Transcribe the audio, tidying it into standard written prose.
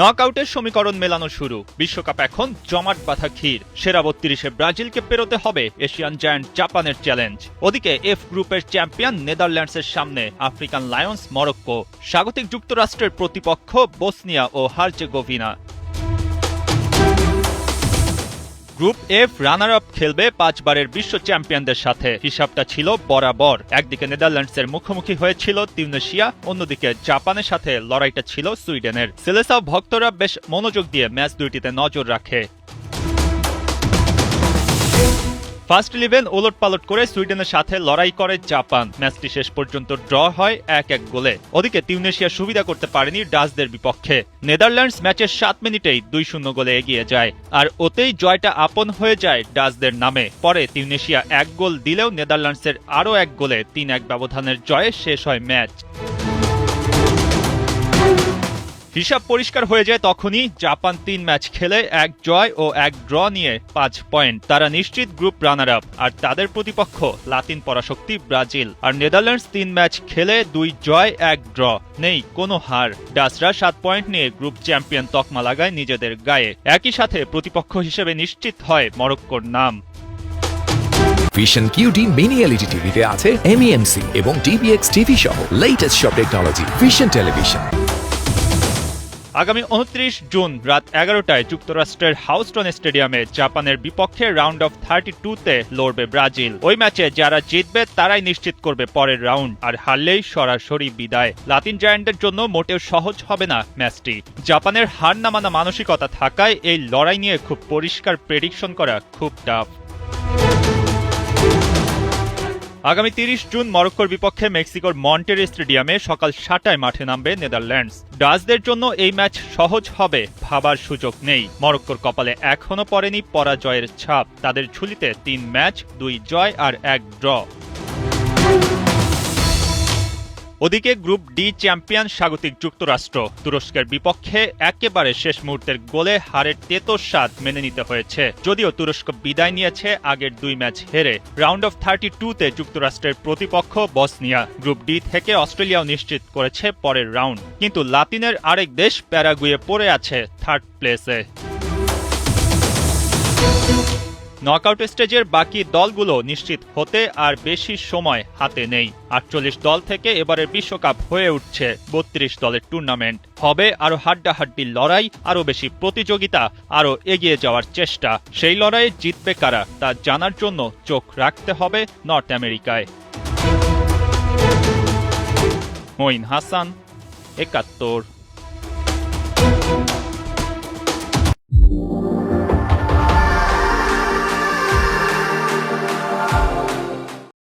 নকআউটের সমীকরণ মেলানো শুরু। বিশ্বকাপ এখন জমাট বাঁধা ক্ষীর। সেরা ৩২-এ ব্রাজিলকে পেরোতে হবে এশিয়ান জায়ান্ট জাপানের চ্যালেঞ্জ। ওদিকে এফ গ্রুপের চ্যাম্পিয়ন নেদারল্যান্ডসের সামনে আফ্রিকান লায়ন্স মরক্কো। স্বাগতিক যুক্তরাষ্ট্রের প্রতিপক্ষ বসনিয়া ও Herzegovina. Group F runner up খেলবে ৫ বারের বিশ্ব চ্যাম্পিয়নদের সাথে। হিসাবটা ছিল বরাবর। একদিকে নেদারল্যান্ডসের মুখোমুখি হয়েছিল তিউনিসিয়া, অন্যদিকে জাপানের সাথে লড়াইটা ছিল সুইডেনের। সেলেসাও ভক্তরা বেশ মনোযোগ দিয়ে ম্যাচ দুইটিতে নজর রাখে। ফার্স্ট 11 ওলটপালট করে সুইডেনের সাথে লড়াই করে জাপান। ম্যাচটি শেষ পর্যন্ত ড্র হয় ১-১ গোলে। ওদিকে তিউনিসিয়া সুবিধা করতে পারেনি ডাচদের বিপক্ষে। নেদারল্যান্ডস ম্যাচের ৭ মিনিটেই ২-০ গোলে এগিয়ে যায়, আর ওতেই জয়টা আপন হয়ে যায় ডাচদের নামে। পরে তিউনিসিয়া ১ গোল দিলেও নেদারল্যান্ডসের আরও ১ গোলে ৩-১ ব্যবধানের জয়ে শেষ হয় ম্যাচ। হিসাব পরিষ্কার হয়ে যায় তখনই। জাপান ৩ ম্যাচ খেলে ১ জয় ও ১ ড্র নিয়ে ৫ পয়েন্ট। তারা নিশ্চিত গ্রুপ রানার আপ, আর তাদের প্রতিপক্ষ লাতিন পরাশক্তি ব্রাজিল। আর নেদারল্যান্ডস ৩ ম্যাচ খেলে ২ জয় ১ ড্র, নেই কোনো হার। ডাচরা ৭ পয়েন্ট নিয়ে গ্রুপ চ্যাম্পিয়ন তকমা লাগায় নিজেদের গায়ে। একই সাথে প্রতিপক্ষ হিসেবে নিশ্চিত হয় মরক্কোর নাম। ভিশন কিউডি মিনি এলইডি টিভিতে আছে এমইএমসি এবং ডিবিএক্স টিভি সহ লেটেস্ট সব টেকনোলজি। Vision television. আগামী ২৯ জুন রাত ১১টায় যুক্তরাষ্ট্রের হাউস্টন স্টেডিয়ামে জাপানের বিপক্ষে রাউন্ড অফ 32-তে লড়বে ব্রাজিল। ওই ম্যাচে যারা জিতবে তারাই নিশ্চিত করবে পরের রাউন্ড, আর হারলেই সরাসরি বিদায়। লাতিন জায়ান্টদের জন্য মোটেও সহজ হবে না ম্যাচটি। জাপানের হার না মানা মানসিকতা থাকায় এই লড়াই নিয়ে খুব পরিষ্কার প্রেডিকশন করা খুব টাফ। আগামী ৩০ জুন মরক্কোর বিপক্ষে মেক্সিকোর মন্টের স্টেডিয়ামে সকাল ৭টায় মাঠে নামবে নেদারল্যান্ডস। ডাচদের জন্য এই ম্যাচ সহজ হবে ভাবার সুযোগ নেই। মরক্কোর কপালে এখনো পড়েনি পরাজয়ের ছাপ। তাদের ঝুলিতে ৩ ম্যাচ, ২ জয় আর ১ ড্র। ওদিকে গ্রুপ ডি চ্যাম্পিয়ন স্বাগতিক যুক্তরাষ্ট্র। তুরস্কের বিপক্ষে একেবারে শেষ মুহূর্তের গোলে হারের তেতো স্বাদ মেনে নিতে হয়েছে। যদিও তুরস্ক বিদায় নিয়েছে আগের ২ ম্যাচ হেরে। রাউন্ড অফ 32-তে যুক্তরাষ্ট্রের প্রতিপক্ষ বসনিয়া। গ্রুপ ডি থেকে অস্ট্রেলিয়াও নিশ্চিত করেছে পরের রাউন্ড। কিন্তু লাতিনের আরেক দেশ প্যারাগুয়ে পড়ে আছে 3rd প্লেসে। নকআউট স্টেজের বাকি দলগুলো নিশ্চিত হতে আর বেশি সময় হাতে নেই। ৪৮ দল থেকে এবারের বিশ্বকাপ হয়ে উঠছে ৩২ দলের টুর্নামেন্ট। হবে আরো হাড্ডাহাড্ডি লড়াই, আরো বেশি প্রতিযোগিতা, আরো এগিয়ে যাওয়ার চেষ্টা। সেই লড়াইয়ে জিতবে কারা তা জানার জন্য চোখ রাখতে হবে নর্থ আমেরিকায়। মঈন হাসান, ৭১।